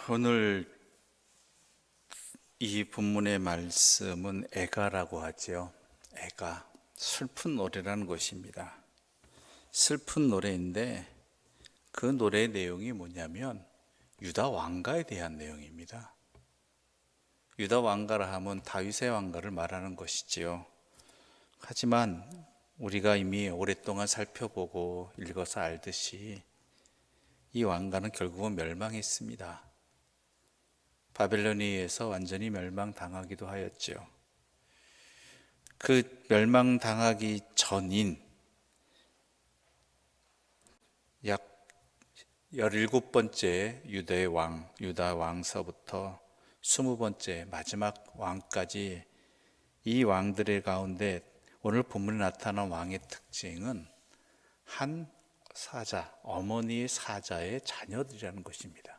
오늘 이 본문의 말씀은 애가라고 하죠. 애가, 슬픈 노래라는 것입니다. 슬픈 노래인데 그 노래의 내용이 뭐냐면 유다 왕가에 대한 내용입니다. 유다 왕가라 하면 다윗의 왕가를 말하는 것이지요. 하지만 우리가 이미 오랫동안 살펴보고 읽어서 알듯이 이 왕가는 결국은 멸망했습니다. 바벨론에 의해서 완전히 멸망당하기도 하였죠. 그 멸망당하기 전인 약 17번째 유다의 왕, 유다 왕서부터 20번째 마지막 왕까지 이 왕들의 가운데 오늘 본문에 나타난 왕의 특징은 한 사자, 어머니의 사자의 자녀들이라는 것입니다.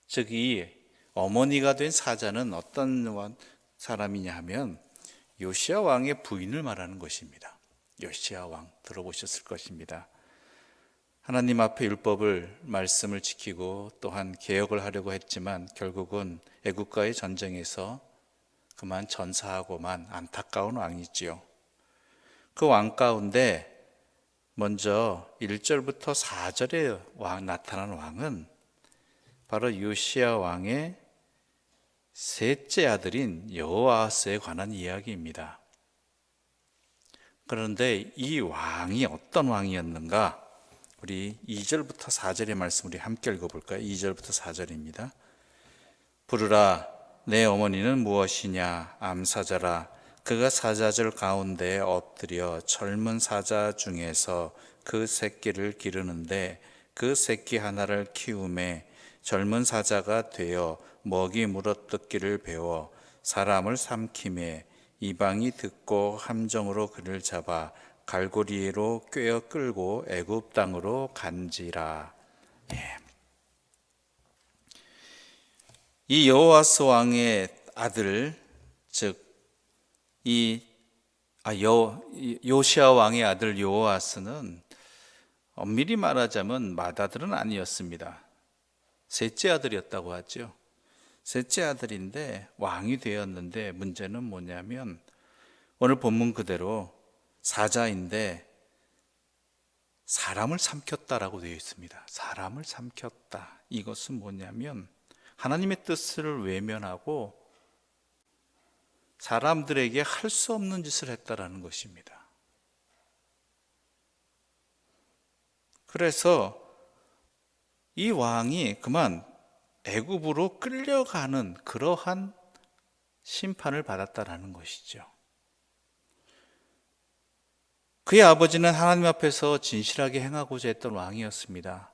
즉, 이 어머니가 된 사자는 어떤 사람이냐 하면 요시야 왕의 부인을 말하는 것입니다. 요시야 왕 들어보셨을 것입니다. 하나님 앞에 율법을 말씀을 지키고 또한 개혁을 하려고 했지만 결국은 애국과의 전쟁에서 그만 전사하고만 안타까운 왕이지요. 그 왕 가운데 먼저 1절부터 4절에 나타난 왕은 바로 요시야 왕의 셋째 아들인 여호아스에 관한 이야기입니다. 그런데 이 왕이 어떤 왕이었는가? 우리 2절부터 4절의 말씀 우리 함께 읽어볼까요? 2절부터 4절입니다. 부르라, 내 어머니는 무엇이냐? 암사자라, 그가 사자들 가운데 엎드려 젊은 사자 중에서 그 새끼를 기르는데 그 새끼 하나를 키우매 젊은 사자가 되어 먹이 물어뜯기를 배워 사람을 삼키매 이방이 듣고 함정으로 그를 잡아 갈고리로 꿰어 끌고 애굽 땅으로 간지라. 이 여호아스 왕의 아들, 즉 요시야 왕의 아들 여호아스는 엄밀히 말하자면 맏아들은 아니었습니다. 셋째 아들이었다고 하죠. 셋째 아들인데 왕이 되었는데 문제는 뭐냐면 오늘 본문 그대로 사자인데 사람을 삼켰다라고 되어 있습니다. 사람을 삼켰다. 이것은 뭐냐면 하나님의 뜻을 외면하고 사람들에게 할 수 없는 짓을 했다라는 것입니다. 그래서 이 왕이 그만 애굽으로 끌려가는 그러한 심판을 받았다라는 것이죠. 그의 아버지는 하나님 앞에서 진실하게 행하고자 했던 왕이었습니다.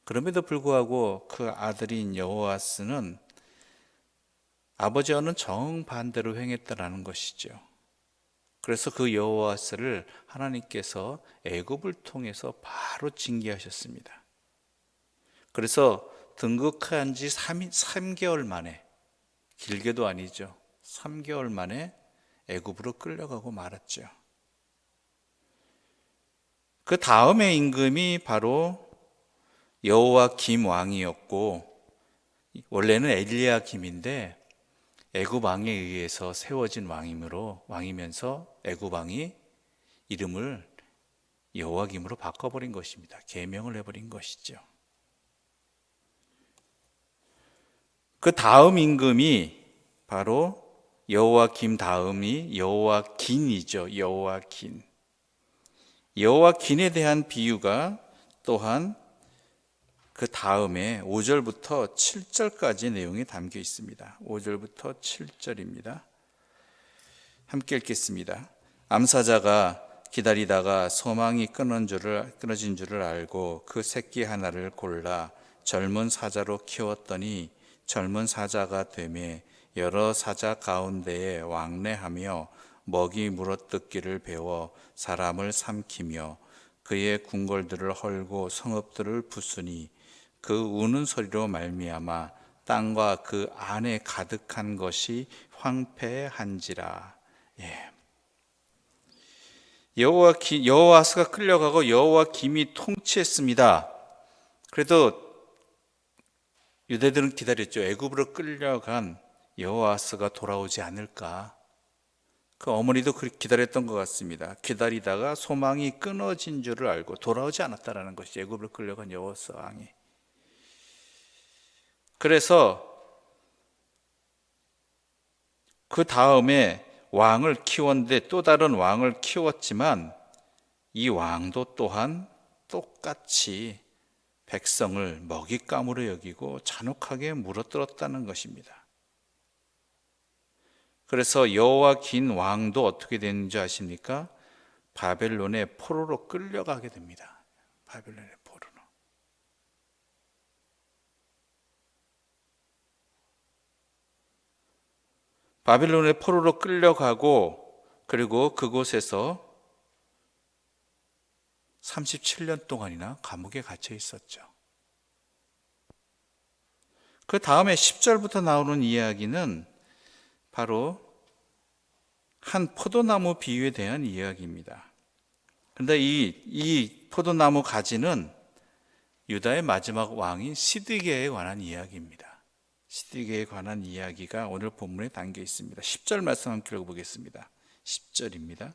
그럼에도 불구하고 그 아들인 여호아스는 아버지와는 정반대로 행했다라는 것이죠. 그래서 그 여호아스를 하나님께서 애굽을 통해서 바로 징계하셨습니다. 그래서 등극한 지 3개월 만에, 길게도 아니죠, 3개월 만에 애굽으로 끌려가고 말았죠. 그 다음의 임금이 바로 여호야김 왕이었고, 원래는 엘리야김인데 애굽 왕에 의해서 세워진 왕이면서 애굽 왕이 이름을 여호야김으로 바꿔버린 것입니다. 계명을 해버린 것이죠. 그 다음 임금이 바로 여호야김 다음이 여호야긴이죠. 여호야긴에 대한 비유가 또한 그 다음에 5절부터 7절까지 내용이 담겨 있습니다. 5절부터 7절입니다. 함께 읽겠습니다. 암사자가 기다리다가 소망이 끊어진 줄을 알고 그 새끼 하나를 골라 젊은 사자로 키웠더니 젊은 사자가 되매 여러 사자 가운데에 왕래하며 먹이 물어뜯기를 배워 사람을 삼키며 그의 궁궐들을 헐고 성읍들을 부수니 그 우는 소리로 말미암아 땅과 그 안에 가득한 것이 황폐한지라. 여호아스가 끌려가고 여호야김이 통치했습니다. 그래도 유대들은 기다렸죠. 애굽으로 끌려간 여호와스가 돌아오지 않을까. 그 어머니도 기다렸던 것 같습니다. 기다리다가 소망이 끊어진 줄을 알고 돌아오지 않았다라는 것이 애굽으로 끌려간 여호와스 왕이. 그래서 그 다음에 왕을 키웠는데 또 다른 왕을 키웠지만 이 왕도 또한 똑같이 백성을 먹잇감으로 여기고 잔혹하게 물어뜯었다는 것입니다. 그래서 여호와긴 왕도 어떻게 됐는지 아십니까? 바벨론의 포로로 끌려가게 됩니다. 바벨론의 포로로. 바벨론의 포로로 끌려가고 그리고 그곳에서 37년 동안이나 감옥에 갇혀 있었죠. 그 다음에 10절부터 나오는 이야기는 바로 한 포도나무 비유에 대한 이야기입니다. 그런데 이 포도나무 가지는 유다의 마지막 왕인 시드기야에 관한 이야기입니다. 시드기야에 관한 이야기가 오늘 본문에 담겨 있습니다. 10절 말씀 함께 읽어보겠습니다. 10절입니다.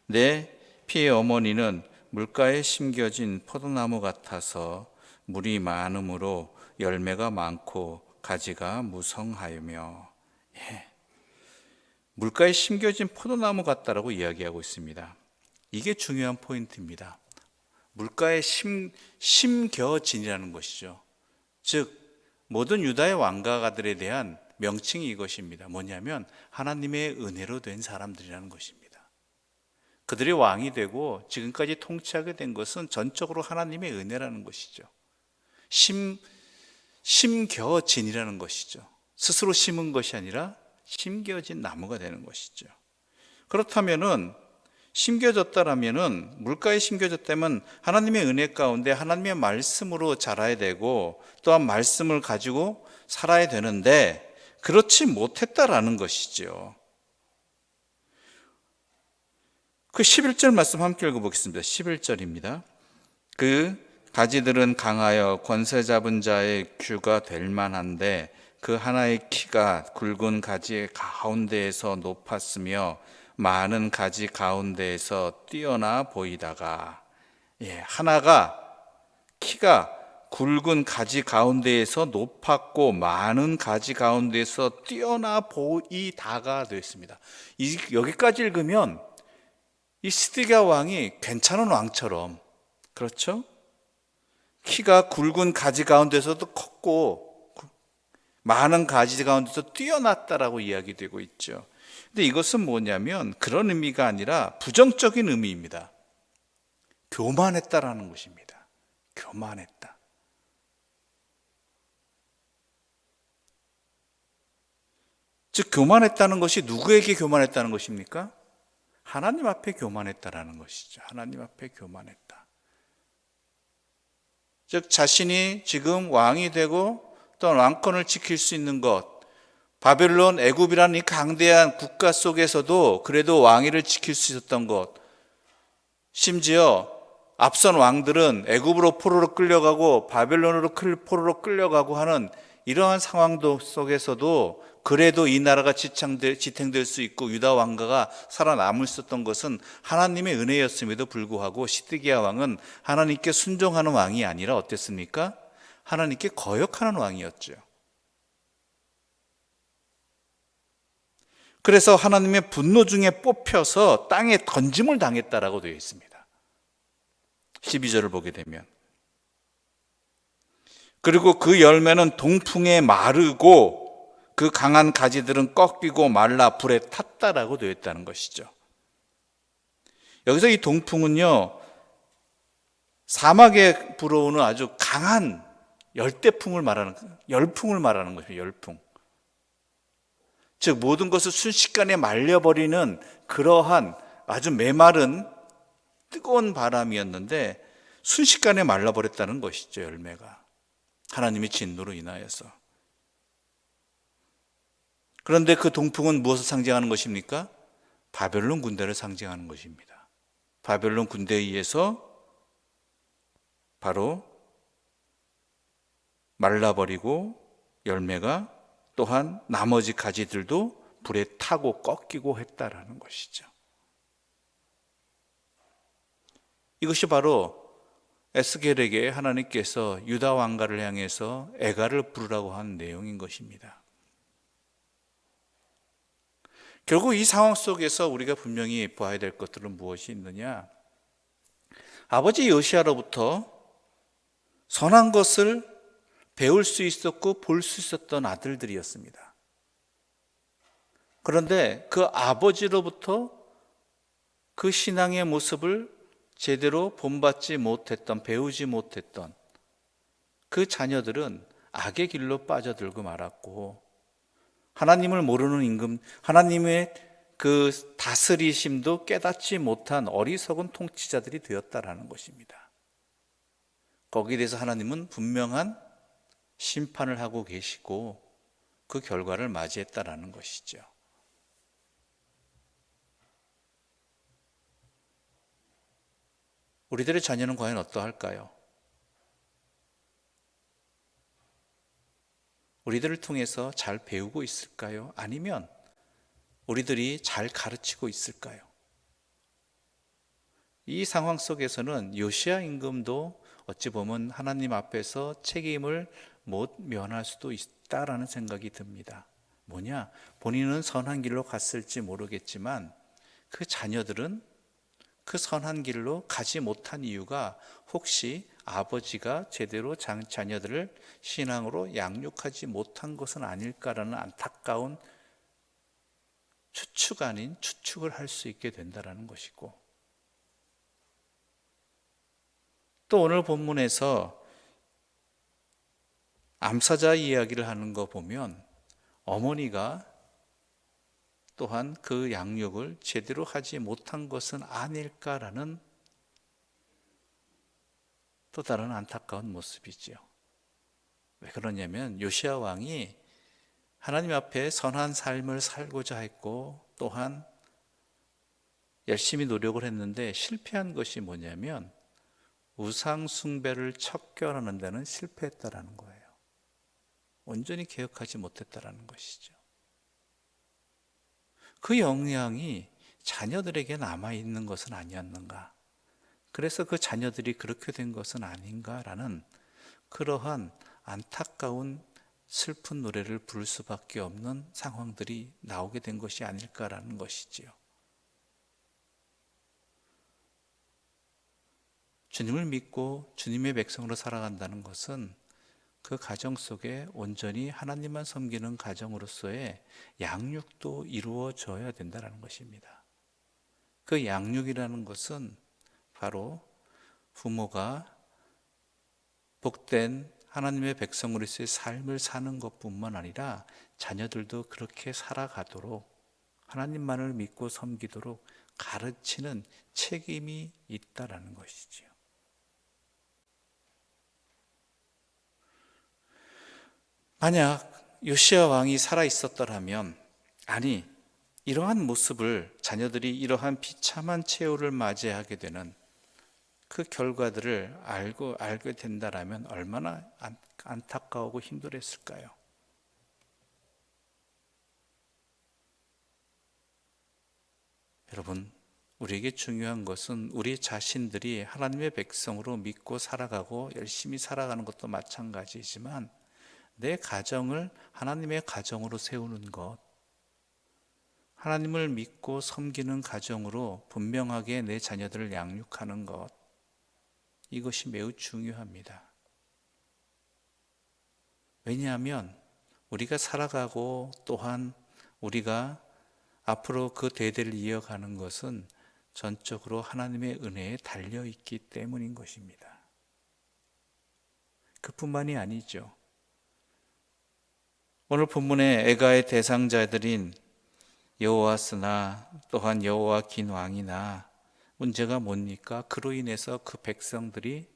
내 피의 어머니는 물가에 심겨진 포도나무 같아서 물이 많음으로 열매가 많고 가지가 무성하여며. 물가에 심겨진 포도나무 같다라고 이야기하고 있습니다. 이게 중요한 포인트입니다. 물가에 심겨진이라는 것이죠. 즉 모든 유다의 왕가들에 대한 명칭이 이것입니다. 뭐냐면 하나님의 은혜로 된 사람들이라는 것입니다. 그들이 왕이 되고 지금까지 통치하게 된 것은 전적으로 하나님의 은혜라는 것이죠. 심겨진이라는 것이죠. 스스로 심은 것이 아니라 심겨진 나무가 되는 것이죠. 그렇다면은 심겨졌다라면은 물가에 심겨졌다면 하나님의 은혜 가운데 하나님의 말씀으로 자라야 되고 또한 말씀을 가지고 살아야 되는데 그렇지 못했다라는 것이죠. 그 11절 말씀 함께 읽어보겠습니다. 11절입니다. 그 가지들은 강하여 권세 잡은 자의 규가 될 만한데 그 하나의 키가 굵은 가지 가운데에서 높았으며 많은 가지 가운데에서 뛰어나 보이다가 하나가 키가 굵은 가지 가운데에서 높았고 많은 가지 가운데에서 뛰어나 보이다가 되었습니다. 여기까지 읽으면 이 시드기야 왕이 괜찮은 왕처럼, 그렇죠? 키가 굵은 가지 가운데서도 컸고 많은 가지 가운데서 뛰어났다라고 이야기되고 있죠. 근데 이것은 뭐냐면 그런 의미가 아니라 부정적인 의미입니다. 교만했다라는 것입니다. 교만했다. 즉 교만했다는 것이 누구에게 교만했다는 것입니까? 하나님 앞에 교만했다라는 것이죠. 하나님 앞에 교만했다. 즉 자신이 지금 왕이 되고 또 왕권을 지킬 수 있는 것, 바벨론, 애굽이라는 이 강대한 국가 속에서도 그래도 왕위를 지킬 수 있었던 것, 심지어 앞선 왕들은 애굽으로 포로로 끌려가고 바벨론으로 포로로 끌려가고 하는 이러한 상황 속에서도 그래도 이 나라가 지탱될 수 있고 유다 왕가가 살아남을 수 있었던 것은 하나님의 은혜였음에도 불구하고 시드기야 왕은 하나님께 순종하는 왕이 아니라 어땠습니까? 하나님께 거역하는 왕이었죠. 그래서 하나님의 분노 중에 뽑혀서 땅에 던짐을 당했다라고 되어 있습니다. 12절을 보게 되면 그리고 그 열매는 동풍에 마르고 그 강한 가지들은 꺾이고 말라 불에 탔다라고 되어 있다는 것이죠. 여기서 이 동풍은요, 사막에 불어오는 아주 강한 열풍을 말하는 것이죠. 열풍. 즉 모든 것을 순식간에 말려버리는 그러한 아주 메마른 뜨거운 바람이었는데 순식간에 말라버렸다는 것이죠. 열매가 하나님의 진노로 인하여서. 그런데 그 동풍은 무엇을 상징하는 것입니까? 바벨론 군대를 상징하는 것입니다. 바벨론 군대에 의해서 바로 말라버리고 열매가 또한 나머지 가지들도 불에 타고 꺾이고 했다라는 것이죠. 이것이 바로 에스겔에게 하나님께서 유다 왕가를 향해서 애가를 부르라고 한 내용인 것입니다. 결국 이 상황 속에서 우리가 분명히 봐야 될 것들은 무엇이 있느냐? 아버지 요시야로부터 선한 것을 배울 수 있었고 볼 수 있었던 아들들이었습니다. 그런데 그 아버지로부터 그 신앙의 모습을 제대로 본받지 못했던, 배우지 못했던 그 자녀들은 악의 길로 빠져들고 말았고, 하나님을 모르는 임금, 하나님의 그 다스리심도 깨닫지 못한 어리석은 통치자들이 되었다라는 것입니다. 거기에 대해서 하나님은 분명한 심판을 하고 계시고 그 결과를 맞이했다라는 것이죠. 우리들의 자녀는 과연 어떠할까요? 우리들을 통해서 잘 배우고 있을까요? 아니면 우리들이 잘 가르치고 있을까요? 이 상황 속에서는 요시야 임금도 어찌 보면 하나님 앞에서 책임을 못 면할 수도 있다라는 생각이 듭니다. 뭐냐? 본인은 선한 길로 갔을지 모르겠지만 그 자녀들은 그 선한 길로 가지 못한 이유가 혹시 아버지가 제대로 자녀들을 신앙으로 양육하지 못한 것은 아닐까라는 안타까운 추측 아닌 추측을 할 수 있게 된다는 것이고, 또 오늘 본문에서 암사자 이야기를 하는 거 보면 어머니가 또한 그 양육을 제대로 하지 못한 것은 아닐까라는 또 다른 안타까운 모습이지요. 왜 그러냐면 요시야 왕이 하나님 앞에 선한 삶을 살고자 했고 또한 열심히 노력을 했는데 실패한 것이 뭐냐면 우상 숭배를 척결하는 데는 실패했다라는 거예요. 온전히 개혁하지 못했다라는 것이죠. 그 영향이 자녀들에게 남아있는 것은 아니었는가? 그래서 그 자녀들이 그렇게 된 것은 아닌가라는 그러한 안타까운 슬픈 노래를 부를 수밖에 없는 상황들이 나오게 된 것이 아닐까라는 것이지요. 주님을 믿고 주님의 백성으로 살아간다는 것은 그 가정 속에 온전히 하나님만 섬기는 가정으로서의 양육도 이루어져야 된다는 것입니다. 그 양육이라는 것은 바로 부모가 복된 하나님의 백성으로서의 삶을 사는 것뿐만 아니라 자녀들도 그렇게 살아가도록 하나님만을 믿고 섬기도록 가르치는 책임이 있다라는 것이지요. 만약 요시야 왕이 살아 있었더라면, 아니 이러한 모습을 자녀들이 이러한 비참한 최후를 맞이하게 되는 그 결과들을 알게 된다라면 얼마나 안타까우고 힘들었을까요? 여러분, 우리에게 중요한 것은 우리 자신들이 하나님의 백성으로 믿고 살아가고 열심히 살아가는 것도 마찬가지지만 내 가정을 하나님의 가정으로 세우는 것, 하나님을 믿고 섬기는 가정으로 분명하게 내 자녀들을 양육하는 것, 이것이 매우 중요합니다. 왜냐하면 우리가 살아가고 또한 우리가 앞으로 그 대대를 이어가는 것은 전적으로 하나님의 은혜에 달려있기 때문인 것입니다. 그뿐만이 아니죠. 오늘 본문의 애가의 대상자들인 여호아스나 또한 여호아긴 왕이나 문제가 뭡니까? 그로 인해서 그 백성들이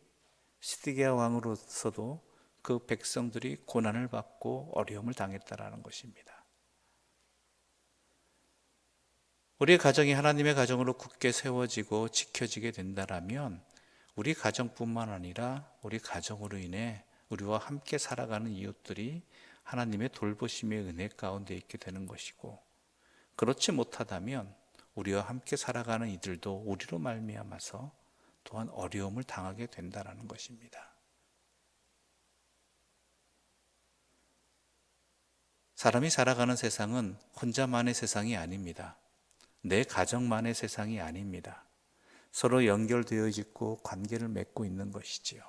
시드기야 왕으로서도 그 백성들이 고난을 받고 어려움을 당했다라는 것입니다. 우리의 가정이 하나님의 가정으로 굳게 세워지고 지켜지게 된다라면 우리 가정뿐만 아니라 우리 가정으로 인해 우리와 함께 살아가는 이웃들이 하나님의 돌보심의 은혜 가운데 있게 되는 것이고, 그렇지 못하다면 우리와 함께 살아가는 이들도 우리로 말미암아서 또한 어려움을 당하게 된다는 것입니다. 사람이 살아가는 세상은 혼자만의 세상이 아닙니다. 내 가정만의 세상이 아닙니다. 서로 연결되어 있고 관계를 맺고 있는 것이지요.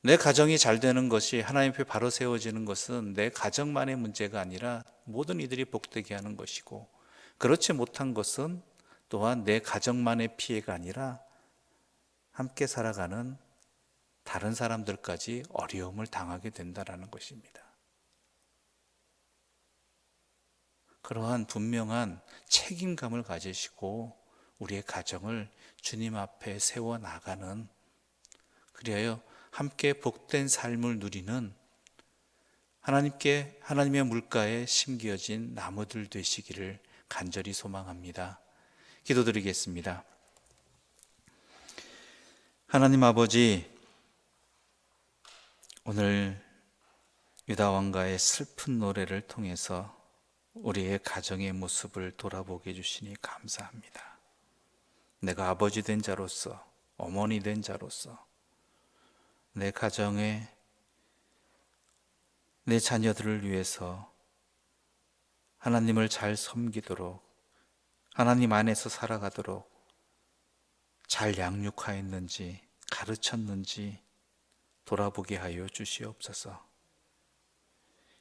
내 가정이 잘 되는 것이, 하나님 앞에 바로 세워지는 것은 내 가정만의 문제가 아니라 모든 이들이 복되게 하는 것이고, 그렇지 못한 것은 또한 내 가정만의 피해가 아니라 함께 살아가는 다른 사람들까지 어려움을 당하게 된다는 것입니다. 그러한 분명한 책임감을 가지시고 우리의 가정을 주님 앞에 세워나가는, 그리하여 함께 복된 삶을 누리는 하나님의 물가에 심겨진 나무들 되시기를 간절히 소망합니다. 기도드리겠습니다. 하나님 아버지, 오늘 유다 왕가의 슬픈 노래를 통해서 우리의 가정의 모습을 돌아보게 해주시니 감사합니다. 내가 아버지 된 자로서, 어머니 된 자로서 내 가정에 내 자녀들을 위해서 하나님을 잘 섬기도록, 하나님 안에서 살아가도록 잘 양육하였는지, 가르쳤는지 돌아보게 하여 주시옵소서.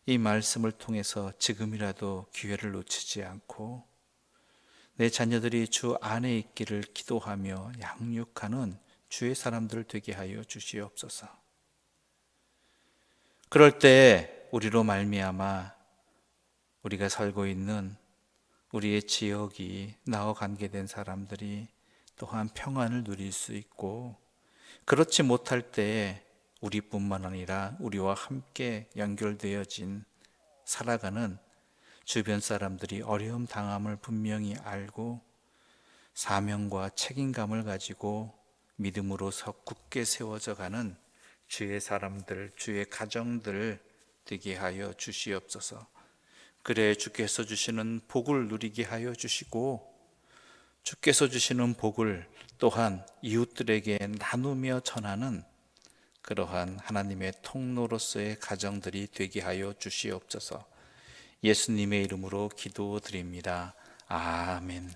이 말씀을 통해서 지금이라도 기회를 놓치지 않고 내 자녀들이 주 안에 있기를 기도하며 양육하는 주의 사람들 되게 하여 주시옵소서. 그럴 때 우리로 말미암아 우리가 살고 있는 우리의 지역이, 나와 관계된 사람들이 또한 평안을 누릴 수 있고, 그렇지 못할 때에 우리뿐만 아니라 우리와 함께 연결되어진 살아가는 주변 사람들이 어려움 당함을 분명히 알고 사명과 책임감을 가지고 믿음으로서 굳게 세워져 가는 주의 사람들, 주의 가정들 되게 하여 주시옵소서. 그래 주께서 주시는 복을 누리게 하여 주시고, 주께서 주시는 복을 또한 이웃들에게 나누며 전하는 그러한 하나님의 통로로서의 가정들이 되게 하여 주시옵소서. 예수님의 이름으로 기도드립니다. 아멘.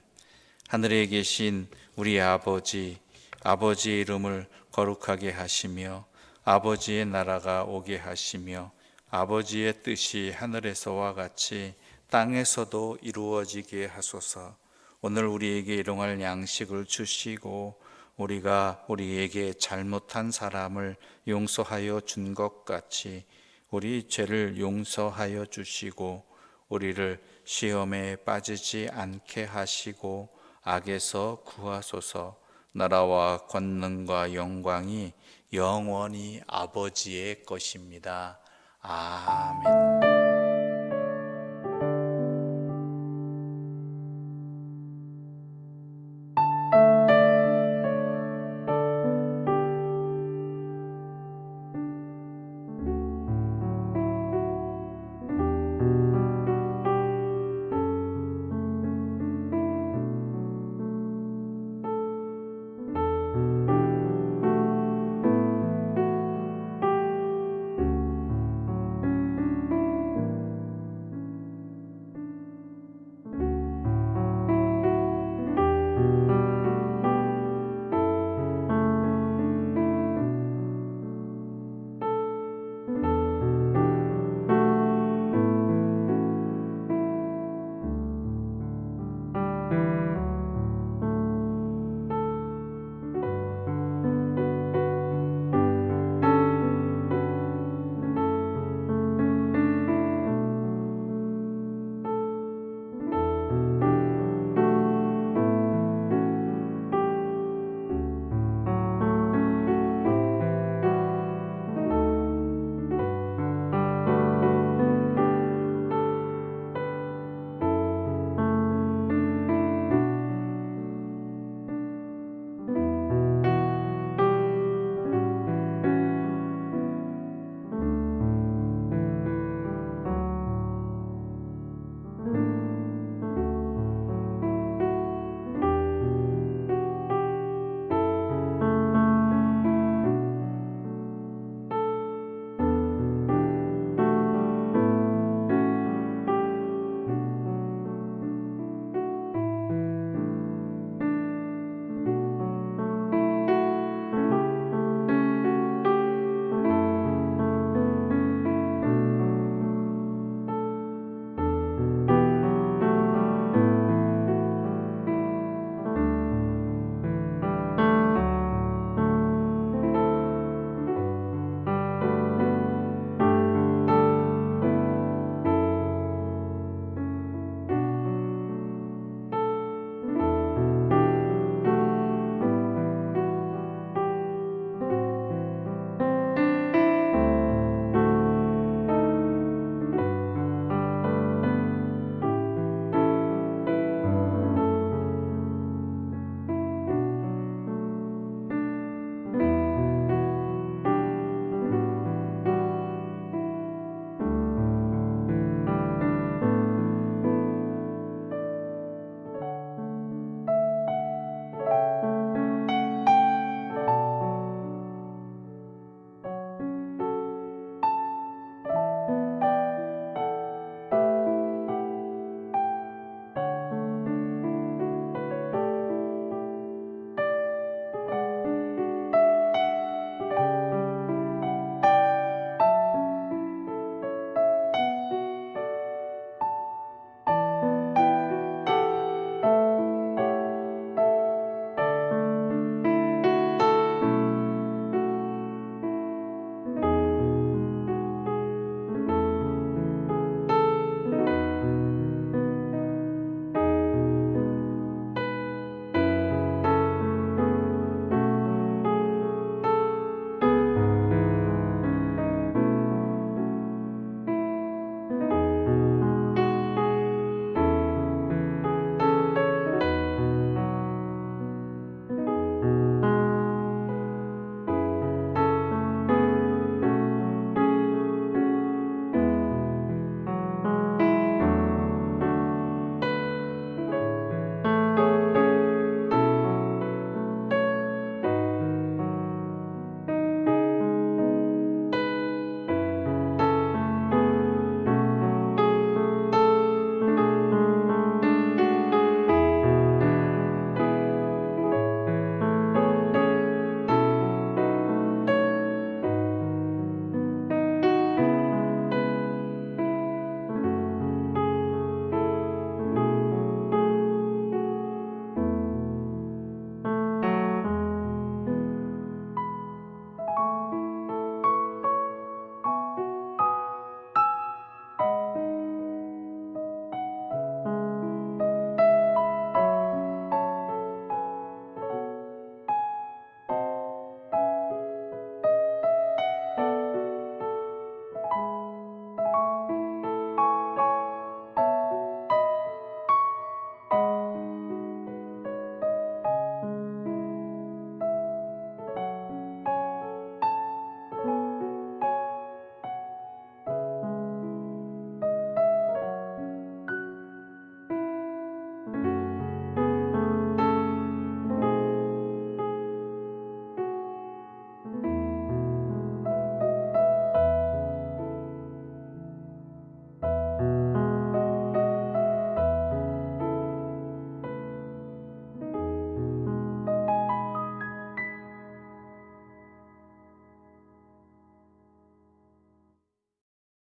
하늘에 계신 우리 아버지, 아버지의 이름을 거룩하게 하시며 아버지의 나라가 오게 하시며 아버지의 뜻이 하늘에서와 같이 땅에서도 이루어지게 하소서. 오늘 우리에게 일용할 양식을 주시고 우리가 우리에게 잘못한 사람을 용서하여 준 것 같이 우리 죄를 용서하여 주시고 우리를 시험에 빠지지 않게 하시고 악에서 구하소서. 나라와 권능과 영광이 영원히 아버지의 것입니다. 아멘.